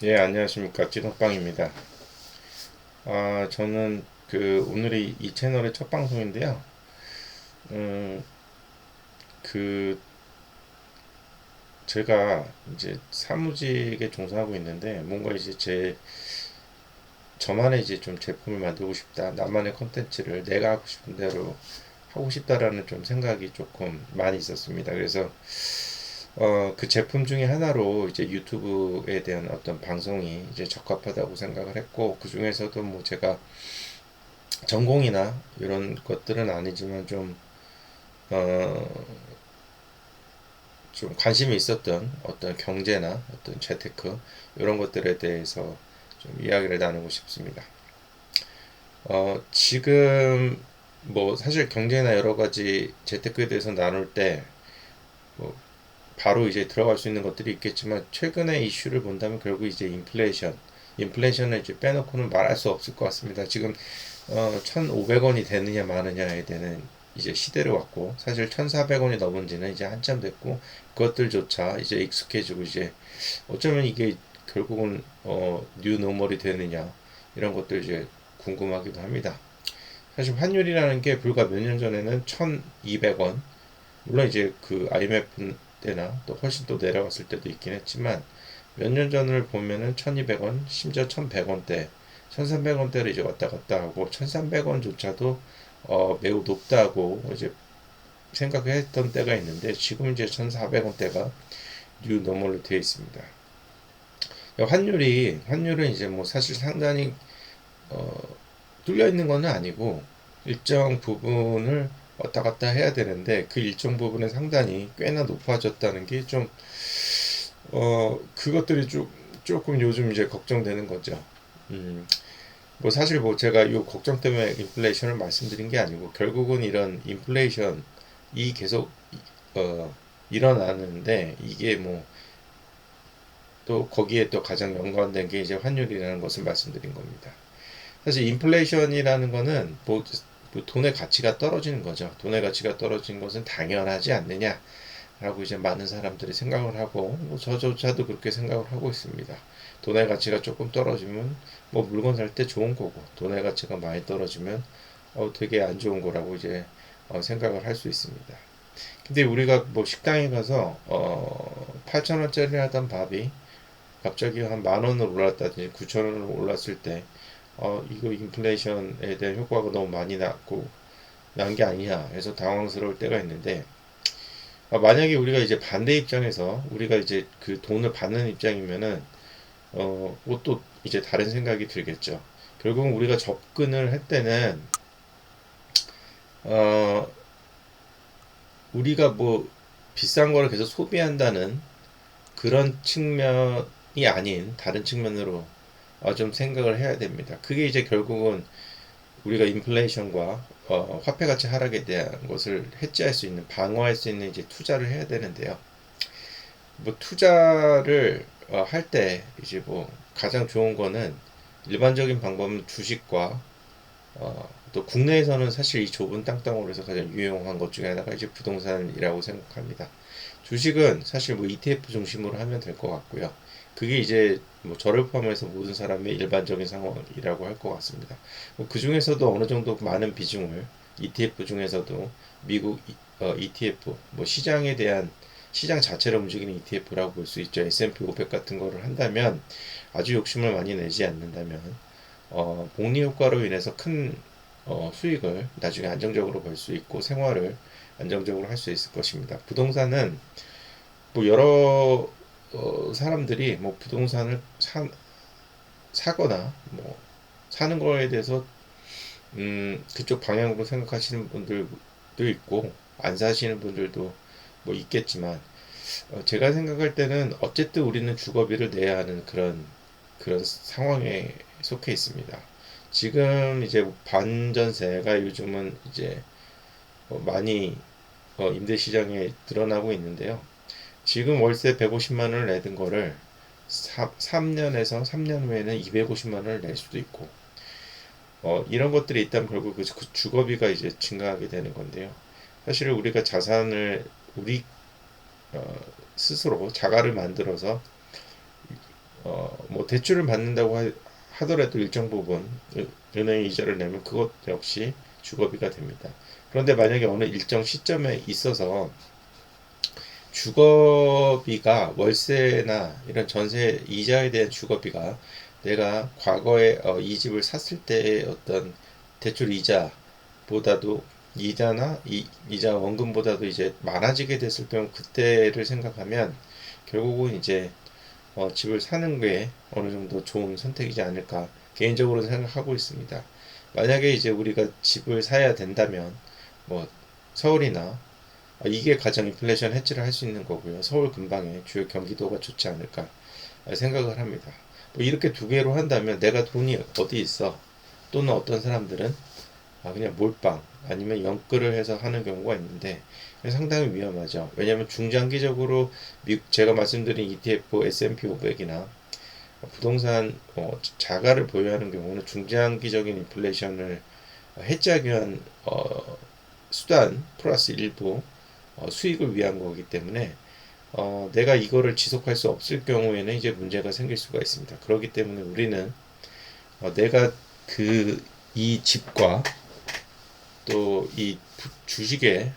예, 안녕하십니까. 찌덕방입니다. 저는 오늘이 이 채널의 첫 방송인데요. 음, 그, 제가 이제 사무직에 종사하고 있는데, 뭔가 이제 저만의 이제 좀 제품을 만들고 싶다. 나만의 컨텐츠를 내가 하고 싶은 대로 하고 싶다라는 좀 생각이 조금 많이 있었습니다. 그래서, 그 제품 중에 하나로 이제 유튜브에 대한 어떤 방송이 이제 적합하다고 생각을 했고, 그 중에서도 뭐 제가 전공이나 이런 것들은 아니지만 어, 좀 관심이 있었던 어떤 경제나 어떤 재테크 이런 것들에 대해서 좀 이야기를 나누고 싶습니다. 지금 뭐 사실 경제나 여러 가지 재테크에 대해서 나눌 때뭐 바로 이제 들어갈 수 있는 것들이 있겠지만 최근의 이슈를 본다면 결국 이제 인플레이션을 이제 빼놓고는 말할 수 없을 것 같습니다. 지금 1,500원이 되느냐 마느냐에 대한 이제 시대를 왔고 사실 1,400원이 넘은 지는 이제 한참 됐고 그것들조차 이제 익숙해지고 이제 어쩌면 이게 결국은 뉴 노멀이 되느냐 이런 것들 이제 궁금하기도 합니다. 사실 환율이라는 게 불과 몇 년 전에는 1,200원 물론 이제 그 IMF 때나 또 훨씬 또 내려갔을 때도 있긴 했지만 몇 년 전을 보면은 1200원 심지어 1100원대 1300원대를 이제 왔다 갔다 하고 1300원조차도 매우 높다고 이제 생각했던 때가 있는데 지금 이제 1400원대가 뉴 노멀로 되어 있습니다. 환율은 이제 뭐 사실 상당히 어, 뚫려 있는 건 아니고 일정 부분을 왔다 갔다 해야 되는데 그 일정 부분은 상당히 꽤나 높아졌다는 게 좀 그것들이 조금 요즘 이제 걱정되는 거죠. 음, 뭐 사실 뭐 제가 이 걱정 때문에 인플레이션을 말씀드린 게 아니고 결국은 이런 인플레이션이 계속 어, 일어나는데 이게 뭐 또 거기에 또 가장 연관된 게 이제 환율이라는 것을 말씀드린 겁니다. 사실 인플레이션이라는 거는 뭐 돈의 가치가 떨어지는 거죠. 돈의 가치가 떨어진 것은 당연하지 않느냐라고 이제 많은 사람들이 생각을 하고 뭐 저조차도 그렇게 생각을 하고 있습니다. 돈의 가치가 조금 떨어지면 뭐 물건 살 때 좋은 거고 돈의 가치가 많이 떨어지면 되게 안 좋은 거라고 이제 생각을 할 수 있습니다. 근데 우리가 뭐 식당에 가서 8천 원짜리 하던 밥이 갑자기 한 만 원으로 올랐다든지 9천 원으로 올랐을 때 이거 인플레이션에 대한 효과가 너무 많이 난 게 아니냐 해서 당황스러울 때가 있는데 만약에 우리가 이제 반대 입장에서 우리가 이제 그 돈을 받는 입장이면은 또 이제 다른 생각이 들겠죠. 결국은 우리가 접근을 할 때는 어, 우리가 뭐 비싼 거를 계속 소비한다는 그런 측면이 아닌 다른 측면으로 좀 생각을 해야 됩니다. 그게 이제 결국은 우리가 인플레이션과 화폐 가치 하락에 대한 것을 해지할 수 있는 방어할 수 있는 이제 투자를 해야 되는데요. 뭐 투자를 할 때 이제 뭐 가장 좋은 거는 일반적인 방법은 주식과 또 국내에서는 사실 이 좁은 땅덩어리에서 가장 유용한 것 중에 하나가 이제 부동산이라고 생각합니다. 주식은 사실 뭐 ETF 중심으로 하면 될 것 같고요. 그게 이제 뭐 저를 포함해서 모든 사람의 일반적인 상황이라고 할 것 같습니다. 뭐그 중에서도 어느 정도 많은 비중을 ETF 중에서도 미국 ETF 뭐 시장에 대한 시장 자체를 움직이는 ETF라고 볼 수 있죠. S&P 500 같은 거를 한다면 아주 욕심을 많이 내지 않는다면 복리 효과로 인해서 큰 수익을 나중에 안정적으로 벌 수 있고 생활을 안정적으로 할 수 있을 것입니다. 부동산은 뭐 여러 사람들이 뭐 부동산을 사거나 뭐 사는 거에 대해서 그쪽 방향으로 생각하시는 분들도 있고 안 사시는 분들도 뭐 있겠지만 제가 생각할 때는 어쨌든 우리는 주거비를 내야 하는 그런 상황에 속해 있습니다. 지금 이제 반전세가 요즘은 이제 많이 임대 시장에 드러나고 있는데요. 지금 월세 150만 원을 내던 거를 3년에서 3년 후에는 250만 원을 낼 수도 있고 이런 것들이 있다면 결국 그 주거비가 이제 증가하게 되는 건데요. 사실 우리가 우리 어, 스스로 자가를 만들어서 뭐 대출을 받는다고 하더라도 일정 부분 은행 이자를 내면 그것 역시 주거비가 됩니다. 그런데 만약에 어느 일정 시점에 있어서 주거비가 월세나 이런 전세 이자에 대한 주거비가 내가 과거에 이 집을 샀을 때의 어떤 대출 이자보다도 이자 원금보다도 이제 많아지게 됐을 경우 그때를 생각하면 결국은 이제 집을 사는 게 어느 정도 좋은 선택이지 않을까 개인적으로는 생각하고 있습니다. 만약에 이제 우리가 집을 사야 된다면 뭐 서울이나 이게 가장 인플레이션 해지를 할 수 있는 거고요. 서울 근방에 주요 경기도가 좋지 않을까 생각을 합니다. 뭐 이렇게 두 개로 한다면 내가 돈이 어디 있어? 또는 어떤 사람들은 그냥 몰빵 아니면 연끌을 해서 하는 경우가 있는데 상당히 위험하죠. 왜냐하면 중장기적으로 제가 말씀드린 ETF, S&P 500이나 부동산 자가를 보유하는 경우는 중장기적인 인플레이션을 해지하기 위한 수단 플러스 일부 수익을 위한 거기 때문에 내가 이거를 지속할 수 없을 경우에는 이제 문제가 생길 수가 있습니다. 그렇기 때문에 우리는 내가 이 집과 또 이 주식의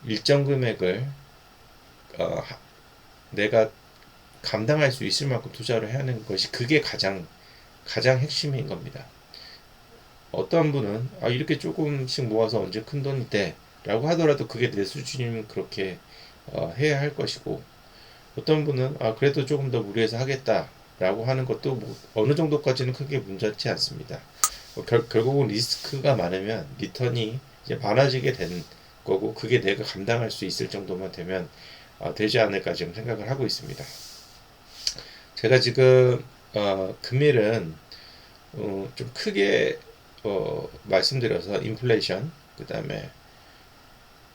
일정 금액을 어, 내가 감당할 수 있을 만큼 투자를 해야 하는 것이 그게 가장 핵심인 겁니다. 어떤 분은 이렇게 조금씩 모아서 언제 큰 돈이 돼? 라고 하더라도 그게 내 수준이면 그렇게 해야 할 것이고 어떤 분은 그래도 조금 더 무리해서 하겠다 라고 하는 것도 뭐 어느 정도까지는 크게 문제지 않습니다. 결국은 리스크가 많으면 리턴이 이제 많아지게 되는 거고 그게 내가 감당할 수 있을 정도만 되면 되지 않을까 지금 생각을 하고 있습니다. 제가 지금 금일은 좀 크게 말씀드려서 인플레이션 그 다음에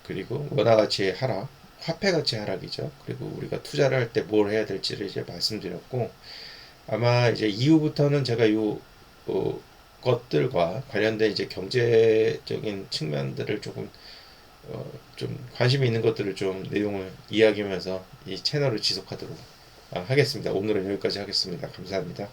그리고 원화 가치의 하락 화폐 가치 하락이죠. 그리고 우리가 투자를 할 때 뭘 해야 될지를 이제 말씀드렸고 아마 이제 이후부터는 제가 것들과 관련된 이제 경제적인 측면들을 좀 관심이 있는 것들을 좀 내용을 이야기하면서 이 채널을 지속하도록 하겠습니다. 오늘은 여기까지 하겠습니다. 감사합니다.